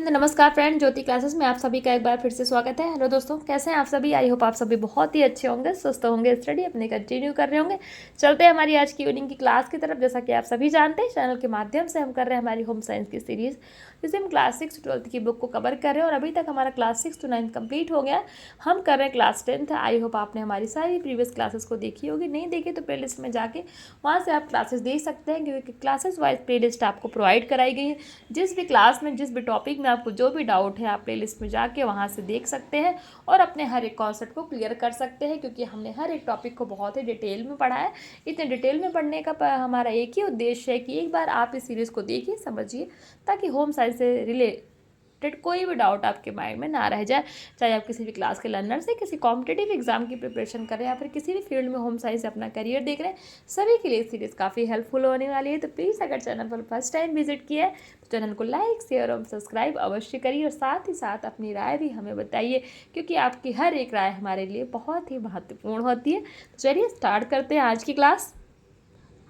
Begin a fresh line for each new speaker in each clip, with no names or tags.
नमस्कार फ्रेंड, ज्योति क्लासेस में आप सभी का एक बार फिर से स्वागत है। हेलो दोस्तों, कैसे हैं आप सभी? आई होप आप सभी बहुत ही अच्छे होंगे, स्वस्थ होंगे, स्टडी अपने कंटिन्यू कर रहे होंगे। चलते हैं हमारी आज की इवनिंग की क्लास की तरफ। जैसा कि आप सभी जानते हैं, चैनल के माध्यम से हम कर रहे हैं हमारी होम साइंस की सीरीज़, जिसमें हम क्लास 6 to 12 की बुक को कवर कर रहे हैं और अभी तक हमारा क्लास 6 to 9 कंप्लीट हो गया। हम कर रहे हैं क्लास 10। आई होप आपने हमारी सारी प्रीवियस क्लासेस को देखी होगी। नहीं देखी तो प्ले लिस्ट में जाके वहाँ से आप क्लासेस देख सकते हैं, क्योंकि क्लासेस वाइज प्ले लिस्ट आपको प्रोवाइड कराई गई है। जिस भी क्लास में, जिस भी टॉपिक में आपको जो भी डाउट है, आप प्ले लिस्ट में जाके वहाँ से देख सकते हैं और अपने हर एक कॉन्सेप्ट को क्लियर कर सकते हैं, क्योंकि हमने हर एक टॉपिक को बहुत ही डिटेल में पढ़ा है। इतने डिटेल में पढ़ने का हमारा एक ही उद्देश्य है कि एक बार आप इस सीरीज़ को देखिए, समझिए, ताकि होम साइंस से रिलेटेड कोई भी डाउट आपके माइंड में ना रह जाए। चाहे आप किसी भी क्लास के लर्नर से, किसी कॉम्पिटिटिव एग्जाम की प्रिपरेशन कर रहे हैं या फिर किसी भी फील्ड में होम साइंस से अपना करियर देख रहे हैं, सभी के लिए सीरीज़ काफ़ी हेल्पफुल होने वाली है। तो प्लीज़, अगर चैनल पर फर्स्ट टाइम विजिट किया है तो चैनल को लाइक, शेयर और सब्सक्राइब अवश्य करिए, और साथ ही साथ अपनी राय भी हमें बताइए, क्योंकि आपकी हर एक राय हमारे लिए बहुत ही महत्वपूर्ण होती है। तो चलिए स्टार्ट करते हैं आज की क्लास।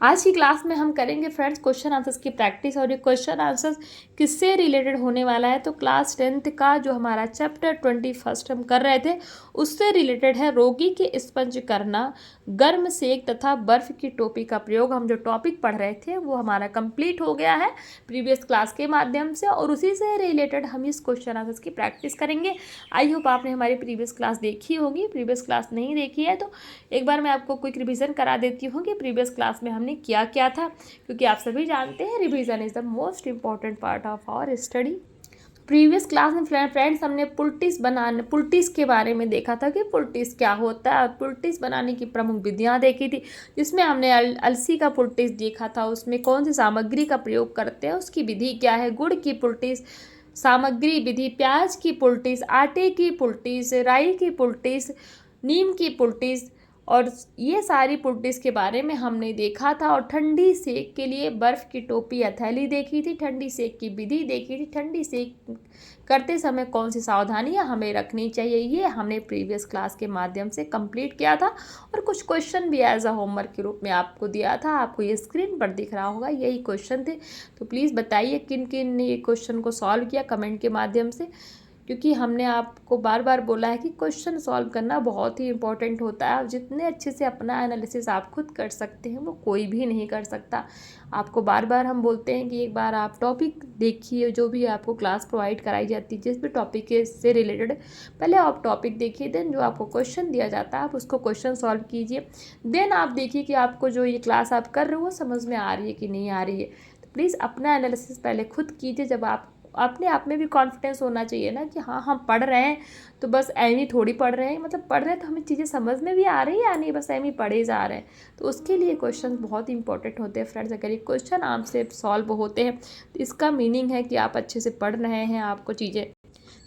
आज की क्लास में हम करेंगे फ्रेंड्स क्वेश्चन आंसर्स की प्रैक्टिस, और ये क्वेश्चन आंसर्स किससे रिलेटेड होने वाला है तो क्लास 10th का जो हमारा चैप्टर 21 हम कर रहे थे उससे रिलेटेड है। रोगी के स्पंज करना, गर्म सेक तथा बर्फ की टोपी का प्रयोग। हम जो टॉपिक पढ़ रहे थे वो हमारा कंप्लीट हो गया है प्रीवियस क्लास के माध्यम से, और उसी से रिलेटेड हम इस क्वेश्चन आंसर्स की प्रैक्टिस करेंगे। आई होप आपने हमारी प्रीवियस क्लास देखी होगी। प्रीवियस क्लास नहीं देखी है तो एक बार मैं आपको क्विक रिवीजन करा देती हूँ कि प्रीवियस क्लास में हमने क्या क्या था, क्योंकि आप सभी जानते हैं revision is the most important part of our study. Previous class में फ्रेंड्स हमने पुल्टिस के बारे में देखा था कि पुल्टिस क्या होता है, और पुल्टिस बनाने की प्रमुख विधियां देखी थी, जिसमें हमने अलसी का पुल्टिस देखा था। उसमें कौन सी सामग्री का प्रयोग करते हैं, उसकी विधि क्या है। गुड़ की पुल्टिस सामग्री विधि, प्याज की पुल्टिस, आटे की पुल्टिस, राई की पुल्टिस, नीम की पुल्टिस, और ये सारी पुल्टिस के बारे में हमने देखा था। और ठंडी सेक के लिए बर्फ़ की टोपी या थैली देखी थी, ठंडी सेक की विधि देखी थी, ठंडी सेक करते समय कौन सी सावधानियां हमें रखनी चाहिए, ये हमने प्रीवियस क्लास के माध्यम से कंप्लीट किया था। और कुछ क्वेश्चन भी एज अ होमवर्क के रूप में आपको दिया था, आपको ये स्क्रीन पर दिख रहा होगा, यही क्वेश्चन थे। तो प्लीज़ बताइए किन किन ने ये क्वेश्चन को सॉल्व किया कमेंट के माध्यम से, क्योंकि हमने आपको बार बार बोला है कि क्वेश्चन सॉल्व करना बहुत ही इंपॉर्टेंट होता है। आप जितने अच्छे से अपना एनालिसिस आप खुद कर सकते हैं, वो कोई भी नहीं कर सकता। आपको बार बार हम बोलते हैं कि एक बार आप टॉपिक देखिए, जो भी आपको क्लास प्रोवाइड कराई जाती है, जिस भी टॉपिक के से रिलेटेड, पहले आप टॉपिक देखिए, देन जो आपको क्वेश्चन दिया जाता है आप उसको क्वेश्चन सॉल्व कीजिए, देन आप देखिए कि आपको जो ये क्लास आप कर रहे हो वो समझ में आ रही है कि नहीं आ रही है। तो प्लीज़ अपना एनालिसिस पहले खुद कीजिए। जब आप अपने आप में भी कॉन्फिडेंस होना चाहिए ना कि हाँ, हम पढ़ रहे हैं तो बस एम ही थोड़ी पढ़ रहे हैं, मतलब पढ़ रहे हैं तो हमें चीज़ें समझ में भी आ रही है या नहीं, बस एम ही पढ़े जा रहे हैं। तो उसके लिए क्वेश्चन बहुत इंपॉर्टेंट होते हैं फ्रेंड्स। अगर ये क्वेश्चन आपसे सॉल्व होते हैं तो इसका मीनिंग है कि आप अच्छे से पढ़ रहे हैं, आपको चीज़ें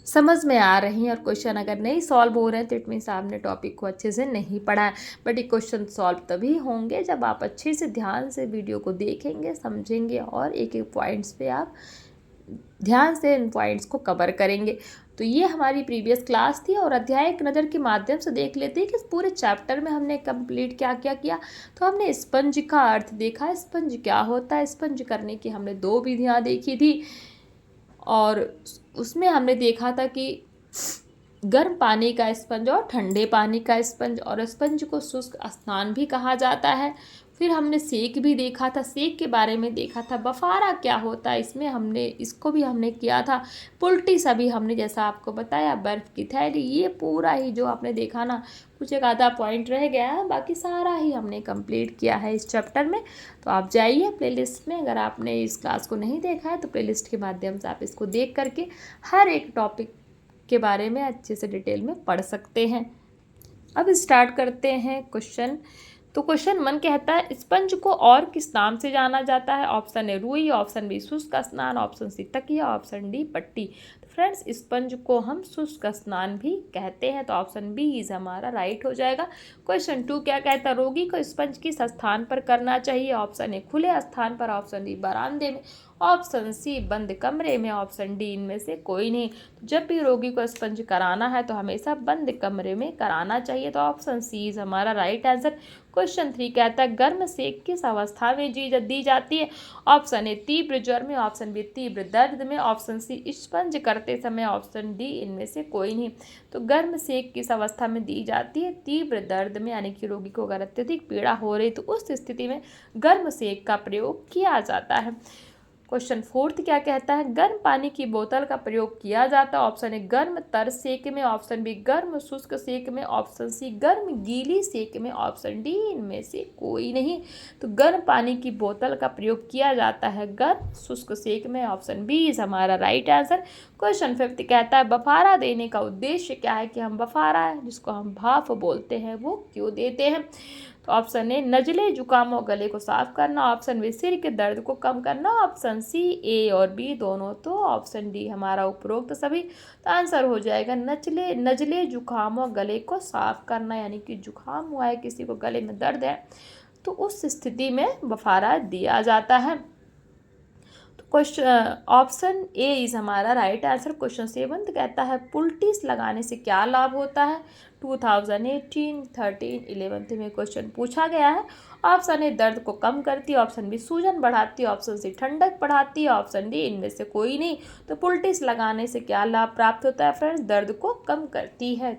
समझ में आ रही हैं। और क्वेश्चन अगर नहीं सॉल्व हो रहे हैं तो इट मीन्स आपने टॉपिक को अच्छे से नहीं पढ़ा है। बट ये क्वेश्चन सॉल्व तभी होंगे जब आप अच्छे से ध्यान से वीडियो को देखेंगे, समझेंगे, और एक एक पॉइंट्स पे आप ध्यान से इन पॉइंट्स को कवर करेंगे। तो ये हमारी प्रीवियस क्लास थी, और अध्याय एक नज़र के माध्यम से देख लेते हैं कि इस पूरे चैप्टर में हमने कंप्लीट क्या क्या किया। तो हमने स्पंज का अर्थ देखा, स्पंज क्या होता है, स्पंज करने की हमने 2 विधियाँ देखी थी, और उसमें हमने देखा था कि गर्म पानी का स्पंज और ठंडे पानी का स्पंज, और स्पंज को शुष्क स्नान भी कहा जाता है। फिर हमने सेक भी देखा था, सेक के बारे में देखा था। बफारा क्या होता है, इसको भी हमने किया था। पुल्टिस अभी हमने जैसा आपको बताया, बर्फ़ की थैली, ये पूरा ही जो आपने देखा ना, कुछ एक आधा पॉइंट रह गया है, बाकी सारा ही हमने कंप्लीट किया है इस चैप्टर में। तो आप जाइए प्लेलिस्ट में, अगर आपने इस क्लास को नहीं देखा है तो प्लेलिस्ट के माध्यम से आप इसको देख करके हर एक टॉपिक के बारे में अच्छे से डिटेल में पढ़ सकते हैं। अब स्टार्ट करते हैं क्वेश्चन। तो क्वेश्चन 1 कहता है, स्पंज को और किस नाम से जाना जाता है। ऑप्शन ए रुई, ऑप्शन बी शुष्क स्नान, ऑप्शन सी तकिया, ऑप्शन डी पट्टी। तो फ्रेंड्स, स्पंज को हम शुष्क स्नान भी कहते हैं, तो ऑप्शन बी इज हमारा राइट हो जाएगा। क्वेश्चन 2 क्या कहता है, रोगी को स्पंज किस स्थान पर करना चाहिए। ऑप्शन ए खुले स्थान पर, ऑप्शन डी बरामदे में, ऑप्शन सी बंद कमरे में, ऑप्शन डी इनमें से कोई नहीं। तो जब भी रोगी को स्पंज कराना है तो हमेशा बंद कमरे में कराना चाहिए। तो ऑप्शन सी इज हमारा राइट आंसर। क्वेश्चन 3 कहता है गर्म सेक किस अवस्था में दी जाती है। ऑप्शन ए तीव्र ज्वर में, ऑप्शन बी तीव्र दर्द में, ऑप्शन सी स्पंज करते समय, ऑप्शन डी इनमें से कोई नहीं। तो गर्म सेक किस अवस्था में दी जाती है, तीव्र दर्द में, यानी कि रोगी को अगर अत्यधिक पीड़ा हो रही तो उस स्थिति में गर्म सेक का प्रयोग किया जाता है। क्वेश्चन 4 क्या कहता है गर्म पानी की बोतल का प्रयोग किया जाता है। ऑप्शन ए गर्म तर सेक में, ऑप्शन बी गर्म शुष्क सेक में, ऑप्शन सी गर्म गीली सेक में, ऑप्शन डी इनमें से कोई नहीं। तो गर्म पानी की बोतल का प्रयोग किया जाता है गर्म शुष्क सेक में, ऑप्शन बी इज हमारा राइट आंसर। क्वेश्चन 5 कहता है बफारा देने का उद्देश्य क्या है, कि हम बफारा है जिसको हम भाप बोलते हैं वो क्यों देते हैं। तो ऑप्शन ए नजले जुकाम और गले को साफ करना, ऑप्शन बी सिर के दर्द को कम करना, ऑप्शन सी ए और बी दोनों, तो ऑप्शन डी हमारा उपरोक्त सभी। तो आंसर हो जाएगा नजले जुकाम और गले को साफ करना, यानी कि जुकाम हुआ है, किसी को गले में दर्द है तो उस स्थिति में बफारा दिया जाता है। क्वेश्चन ऑप्शन ए इज हमारा राइट आंसर। क्वेश्चन 7 कहता है पुलटिस लगाने से क्या लाभ होता है। 2018, 13, 11 में क्वेश्चन पूछा गया है। ऑप्शन ए दर्द को कम करती है, ऑप्शन बी सूजन बढ़ाती है, ऑप्शन सी ठंडक बढ़ाती है, ऑप्शन डी इनमें से कोई नहीं। तो पुलटिस लगाने से क्या लाभ प्राप्त होता है फ्रेंड्स, दर्द को कम करती है।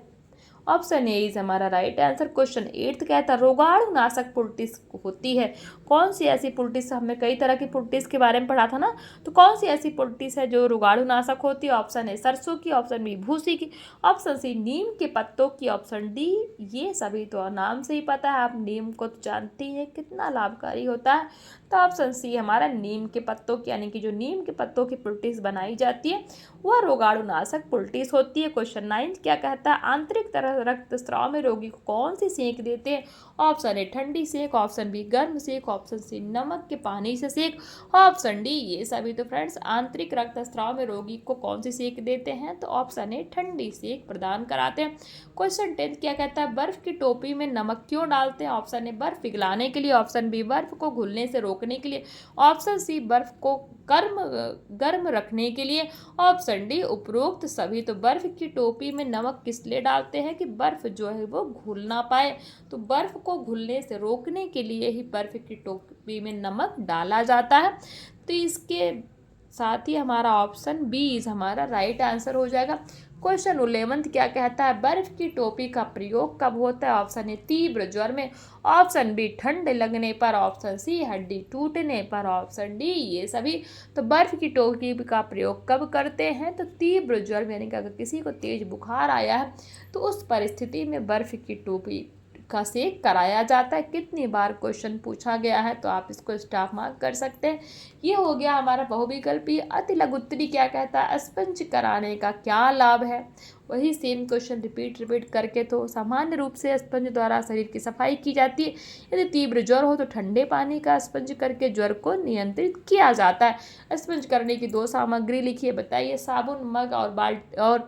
ऑप्शन ए इज हमारा राइट आंसर। क्वेश्चन 8 कहता है रोगाणु नाशक पुलटिस होती है। कौन सी ऐसी पुलटिस, हमने कई तरह की पुलटिस के बारे में पढ़ा था ना, तो कौन सी ऐसी पुलटिस है जो रोगाणु नाशक होती है। ऑप्शन ए सरसों की, ऑप्शन बी भूसी की, ऑप्शन सी नीम के पत्तों की, ऑप्शन डी ये सभी तो नाम से ही पता है, आप नीम को तो जानते ही हैं कितना लाभकारी होता है। तो ऑप्शन सी हमारा नीम के पत्तों की, यानी कि जो नीम के पत्तों की पुलटिस बनाई जाती है वह रोगाणु नाशक पुलटिस होती है। क्वेश्चन 9 क्या कहता है आंतरिक तरह रक्तस्राव में रोगी को कौन सी सेक देते हैं। ऑप्शन ए ठंडी सेक, ऑप्शन बी गर्म सेक, ऑप्शन सी नमक के पानी से सेक, ऑप्शन डी ये सभी। तो फ्रेंड्स आंतरिक रक्तस्राव में रोगी को कौन सी सेक देते हैं, तो ऑप्शन ए ठंडी सेक प्रदान कराते हैं। क्वेश्चन 10 क्या कहता है बर्फ की टोपी में नमक क्यों डालते हैं। ऑप्शन ए बर्फ पिघलाने के लिए, ऑप्शन बी बर्फ को घुलने से रोकने के लिए, ऑप्शन सी बर्फ को गर्म रखने के लिए, ऑप्शन डी उपरोक्त सभी। तो बर्फ की टोपी में नमक किस लिए डालते हैं, कि बर्फ जो है वो घुल ना पाए, तो बर्फ को घुलने से रोकने के लिए ही बर्फ की टोपी में नमक डाला जाता है। तो इसके साथ ही हमारा ऑप्शन बी इज हमारा राइट आंसर हो जाएगा। क्वेश्चन 11 क्या कहता है बर्फ की टोपी का प्रयोग कब होता है। ऑप्शन ए तीव्र ज्वर में, ऑप्शन बी ठंड लगने पर, ऑप्शन सी हड्डी टूटने पर, ऑप्शन डी ये सभी। तो बर्फ की टोपी का प्रयोग कब करते हैं, तो तीव्र ज्वर में, यानी कि अगर किसी को तेज बुखार आया है तो उस परिस्थिति में बर्फ की टोपी का सेक कराया जाता है। कितनी बार क्वेश्चन पूछा गया है, तो आप इसको स्टाफ मार्क कर सकते हैं। ये हो गया हमारा बहुविकल्पी। अति लघु उत्तरी क्या कहता है स्पंज कराने का क्या लाभ है। वही सेम क्वेश्चन रिपीट करके। तो सामान्य रूप से स्पंज द्वारा शरीर की सफाई की जाती है। यदि तीव्र ज्वर हो तो ठंडे पानी का स्पंज करके ज्वर को नियंत्रित किया जाता है। स्पंज करने की 2 सामग्री लिखिए, बताइए। साबुन, मग और बाल्टी,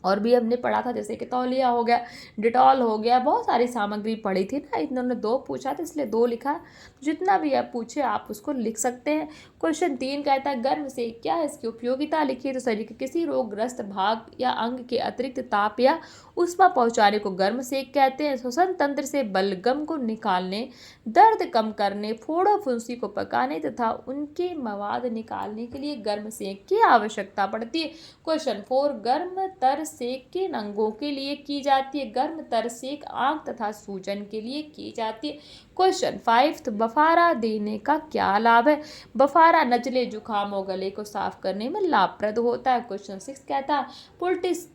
और भी हमने पढ़ा था जैसे कि तौलिया हो गया, डिटॉल हो गया, बहुत सारी सामग्री पढ़ी थी ना। इन्होंने 2 पूछा था इसलिए 2 लिखा। जितना भी आप पूछे आप उसको लिख सकते हैं। क्वेश्चन 3 कहता है गर्म सेक क्या है, इसकी उपयोगिता लिखिए। तो शरीर के किसी रोगग्रस्त भाग या अंग के अतिरिक्त ताप या उष्मा पहुंचाने को गर्म सेक कहते हैं। श्वसन तंत्र से बलगम को निकालने, दर्द कम करने, फोड़ा फुंसी को पकाने तथा उनके मवाद निकालने के लिए गर्म सेक की आवश्यकता पड़ती है। क्वेश्चन 4 गर्म तर सेक किन अंगों के लिए की जाती है। गर्म तर सेक आंख तथा सूजन के लिए की जाती है। क्वेश्चन 5 तो बफारा देने का क्या लाभ है। बफारा नजले जुकाम और गले को साफ करने में लाभप्रद होता है। क्वेश्चन 6 कहता है पुलटिस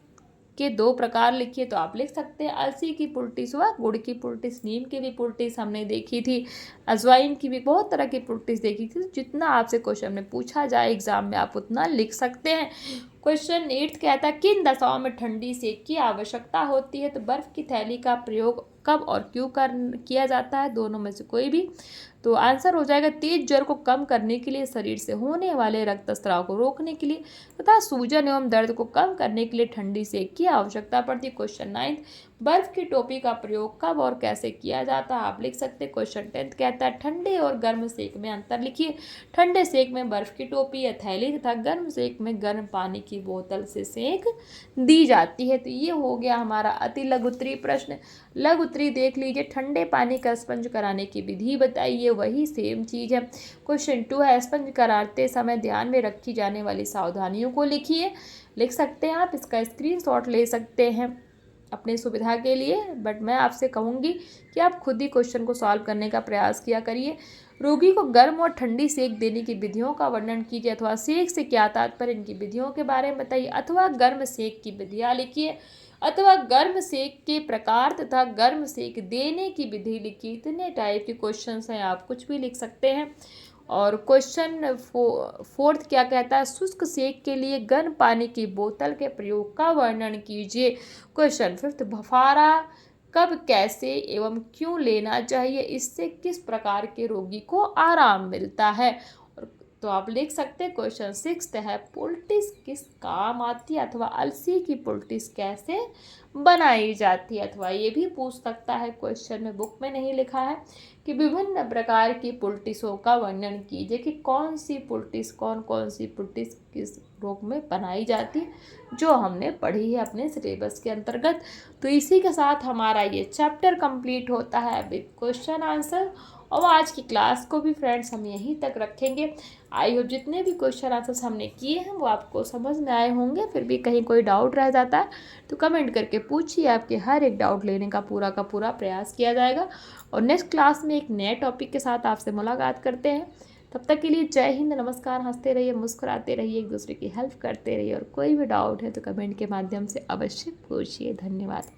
के 2 प्रकार लिखिए। तो आप लिख सकते हैं अलसी की पुलटिस व गुड़ की पुलटिस। नीम की भी पुलटिस हमने देखी थी, अजवाइन की भी, बहुत तरह की पुलटिस देखी थी। जितना आपसे क्वेश्चन में पूछा जाए एग्जाम में आप उतना लिख सकते हैं। क्वेश्चन 8 कहता है किन दशाओं में ठंडी सेक की आवश्यकता होती है। तो बर्फ की थैली का प्रयोग कब और क्यों किया जाता है, दोनों में से कोई भी। तो आंसर हो जाएगा तेज ज्वर को कम करने के लिए, शरीर से होने वाले रक्तस्राव को रोकने के लिए तथा सूजन एवं दर्द को कम करने के लिए ठंडी सेक की आवश्यकता पड़ती है। क्वेश्चन 9, बर्फ की टोपी का प्रयोग कब और कैसे किया जाता है, आप लिख सकते हैं। क्वेश्चन 10 कहता है ठंडे और गर्म सेक में अंतर लिखिए। ठंडे सेक में बर्फ की टोपी या थैली तथा गर्म सेक में गर्म पानी की बोतल से सेक दी जाती है। तो ये हो गया हमारा अति लघु उत्तरीय प्रश्न। लघु उत्तरीय देख लीजिए, ठंडे पानी का स्पंज कराने की विधि बताइए, वही सेम चीज है। क्वेश्चन 2 है स्पंज कराते समय ध्यान में रखी जाने वाली सावधानियों को लिखिए। लिख सकते हैं आप, इसका स्क्रीनशॉट ले सकते हैं अपनी सुविधा के लिए, बट मैं आपसे कहूँगी कि आप खुद ही क्वेश्चन को सॉल्व करने का प्रयास किया करिए। रोगी को गर्म और ठंडी सेक देने की विधियों का वर्णन कीजिए अथवा सेक से क्या तात्पर्य, इनकी विधियों के बारे में बताइए। अथवा गर्म सेक की विधियाँ लिखिए, अथवा गर्म सेक के प्रकार तथा गर्म सेक देने की विधि लिखिए। इतने टाइप के क्वेश्चन हैं, आप कुछ भी लिख सकते हैं। और क्वेश्चन 4 क्या कहता है, शुष्क सेक के लिए गर्म पानी की बोतल के प्रयोग का वर्णन कीजिए। क्वेश्चन 5 भफारा कब, कैसे एवं क्यों लेना चाहिए, इससे किस प्रकार के रोगी को आराम मिलता है। तो आप लिख सकते हैं। क्वेश्चन 6 है पोल्टिस किस काम आती है अथवा अलसी की पोल्टिस कैसे बनाई जाती है, अथवा ये भी पूछ सकता है क्वेश्चन में, बुक में नहीं लिखा है, कि विभिन्न प्रकार की पोल्टिसों का वर्णन कीजिए कि कौन सी पोल्टिस किस रोग में बनाई जाती है, जो हमने पढ़ी है अपने सिलेबस के अंतर्गत। तो इसी के साथ हमारा ये चैप्टर कंप्लीट होता है विद क्वेश्चन आंसर। और आज की क्लास को भी फ्रेंड्स हम यहीं तक रखेंगे। आई होप जितने भी क्वेश्चन आंसर्स हमने किए हैं वो आपको समझ में आए होंगे। फिर भी कहीं कोई डाउट रह जाता है तो कमेंट करके पूछिए, आपके हर एक डाउट लेने का पूरा प्रयास किया जाएगा। और नेक्स्ट क्लास में एक नए टॉपिक के साथ आपसे मुलाकात करते हैं। तब तक के लिए जय हिंद, नमस्कार। हंसते रहिए, मुस्कुराते रहिए, एक दूसरे की हेल्प करते रहिए। और कोई भी डाउट है तो कमेंट के माध्यम से अवश्य पूछिए। धन्यवाद।